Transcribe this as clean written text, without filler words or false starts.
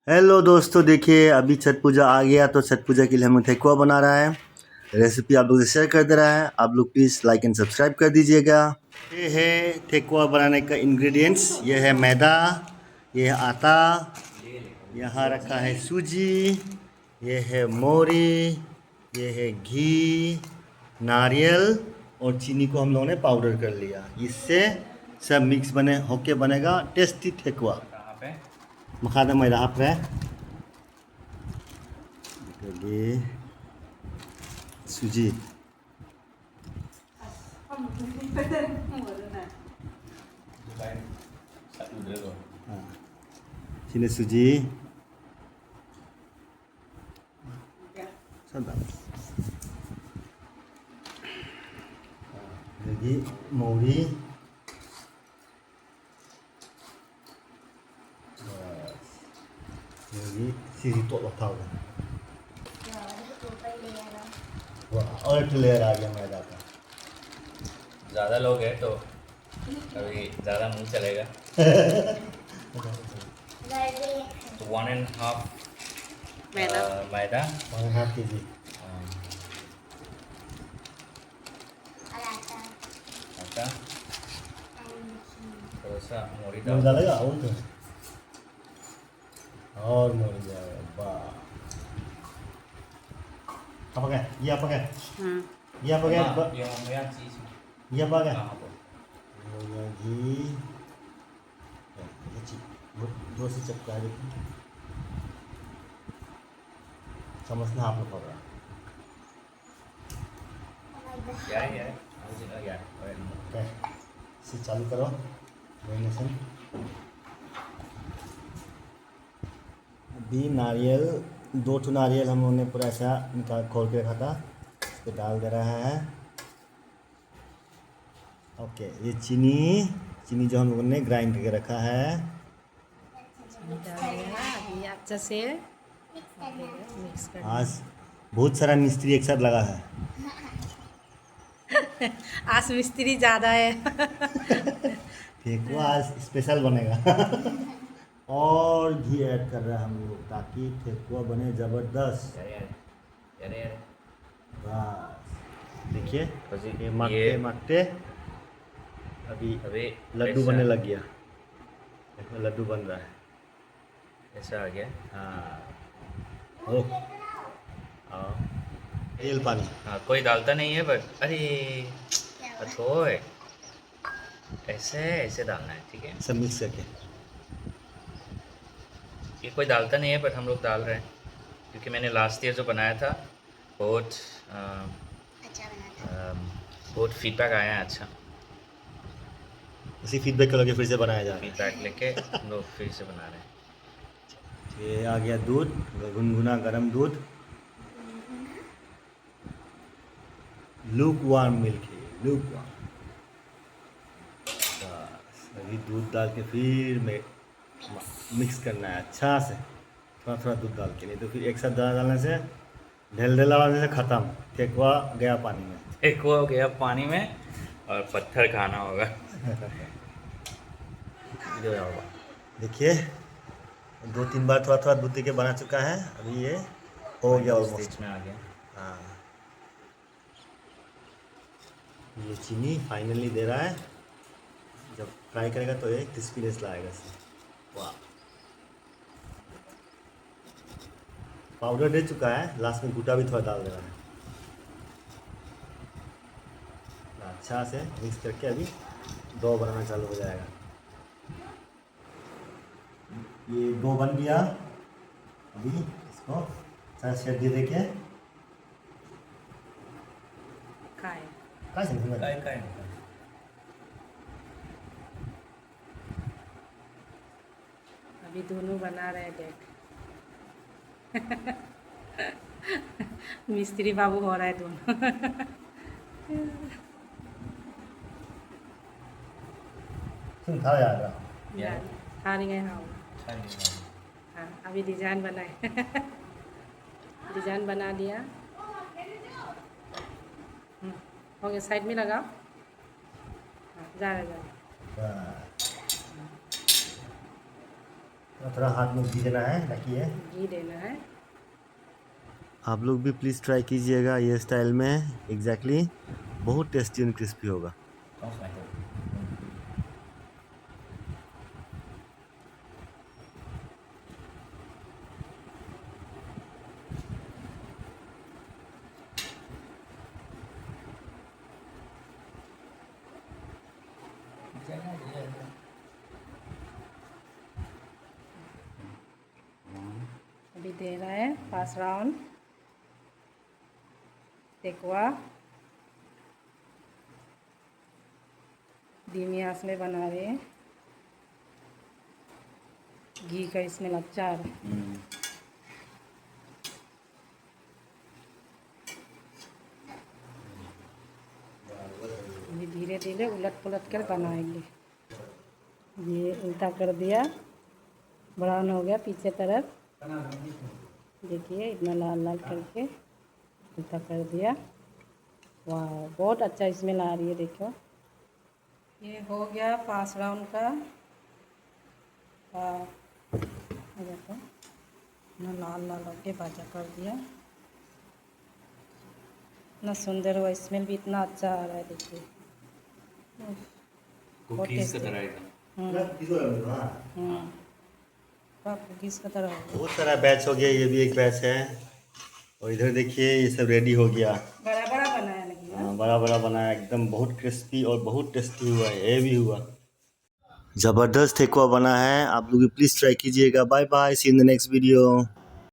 Hello दोस्तों, देखिए अभी छठ पूजा आ गया तो छठ पूजा के लिए हम ठेकुआ बना रहा है। रेसिपी आप लोग से शेयर कर दे रहा है। आप लोग प्लीज़ लाइक एंड सब्सक्राइब कर दीजिएगा। ये है ठेकुआ बनाने का इंग्रेडिएंट्स। ये है मैदा, ये है आटा, यहाँ रखा है सूजी, ये है मोरी, ये है घी, नारियल और चीनी को हम लोगों ने पाउडर कर लिया। इससे सब मिक्स बने होके बनेगा टेस्टी ठेकुआ। मखाना मैदा आप है lagi suji. Sini suji. Sabar. Lagi mori. Lagi siri tok tahu kan. वाह, और एक लेयर आ गया मैदा का। ज़्यादा लोग हैं तो अभी ज़्यादा मुंह चलेगा। तो 1.5 मैदा 1.5 kg आटा, थोड़ा सा मोरी मोरी डालेगा और मोरी जाएगा। वाह, apa kan? Iya apa kan? Iya apa kan? yang चीज़ Iya apa kan? कहाँ पर Lagi dua secap kali समझना आप लोग होगा। यार ओके, इसे चालू करो मैरिनेशन। अभी नारियल 2 नारियल हम लोगों ने पूरा ऐसा निकाल खोल के रखा था, इस पर डाल दे रहा है। ओके, ये चीनी जो हम लोगों ने ग्राइंड करके रखा है अभी अच्छे से मिक्स कर। आज बहुत सारा मिस्त्री एक साथ लगा है। आज मिस्त्री ज़्यादा है। ठेकुआ आज स्पेशल बनेगा। और घी ऐड कर रहे हैं हम लोग ताकि ठेकुआ बने ज़बरदस्त। यार बस देखिए, ये ये माखते अभी लड्डू बनने लग गया। देखो लड्डू बन रहा है, ऐसा आ गया। हाँ। ओ तेल पानी। हाँ, कोई डालता नहीं है बट अरे ओए ऐसे डालना है, ठीक है। सब मिक्स करके ये कोई डालता नहीं है बट हम लोग डाल रहे हैं क्योंकि मैंने लास्ट ईयर जो बनाया था बहुत बहुत फीडबैक आया है। अच्छा, इसी फीडबैक को लेके फिर से बनाया जा रहा फीडबैक लेके हम लोग फिर से बना रहे हैं। है। ये आ गया दूध, गुनगुना गरम दूध, लूक वार्म मिल्क है, लूक वार्म। बस अभी दूध डाल के फिर मिक्स करना है अच्छा से, थोड़ा थोड़ा दूध डाल के, नहीं तो फिर एक साथ डालने से ढेला वाले से ख़त्म, ठेकुआ गया पानी में। एक वो हो गया पानी में और पत्थर खाना होगा। जो होगा देखिए 2-3 बार थोड़ा थोड़ा दूध दे के बना चुका है। अभी ये हो गया ऑलमोस्ट। स्टेज में आ गया। हाँ, ये चीनी फाइनली दे रहा है। जब फ्राई करेगा तो ये क्रिस्पीनेस लाएगा इसे। वाह, पाउडर दे चुका है, लास्ट में गुटा भी थोड़ा डाल दे रहा है। अच्छा से मिक्स करके अभी डो बनाना चालू हो जाएगा। ये डो बन गया। अभी इसको सारा शेप दे के खाए काय अभी दोनों बना रहे हैं, देख। मिस्त्री बाबू हो रहा है दोनों। खा जाएगा। खा रही है। हाँ हाँ, अभी डिजाइन बनाए। डिजाइन बना दिया। हो गया, साइड में लगाओ। हाँ, जा रहा। थोड़ा हाथ में घी देना है ताकि ये घी देना है। आप लोग भी प्लीज़ ट्राई कीजिएगा ये स्टाइल में एग्जैक्टली बहुत टेस्टी एंड क्रिस्पी होगा। अभी दे रहा है 5 राउंड टेकुआ। धीमी आंच में बना रहे हैं। घी का इसमें अच्छा आ रहा है। अभी धीरे धीरे उलट पुलट कर बनाएंगे। ये उल्टा कर दिया, ब्राउन हो गया पीछे तरफ। देखिए इतना लाल लाल करके उल्टा कर दिया। वाह बहुत अच्छा स्मेल आ रही है। देखो ये हो गया 5 राउंड का। देखो इतना लाल लाल होके भाजा कर दिया। इतना सुंदर हुआ, स्मेल भी इतना अच्छा आ रहा है। देखिए कुकीज़ की तरह एकदम। कुकीज़ का तरह होगा। बहुत सारा बैच हो गया, ये भी एक बैच है। और इधर देखिए ये सब रेडी हो गया। बड़ा बड़ा बनाया लेकिन हाँ, बड़ा बड़ा बनाया एकदम, बहुत क्रिस्पी और बहुत टेस्टी हुआ है। ये भी हुआ ज़बरदस्त ठेकुआ बना है। आप लोग भी प्लीज़ ट्राई कीजिएगा। Bye bye, see in the next video.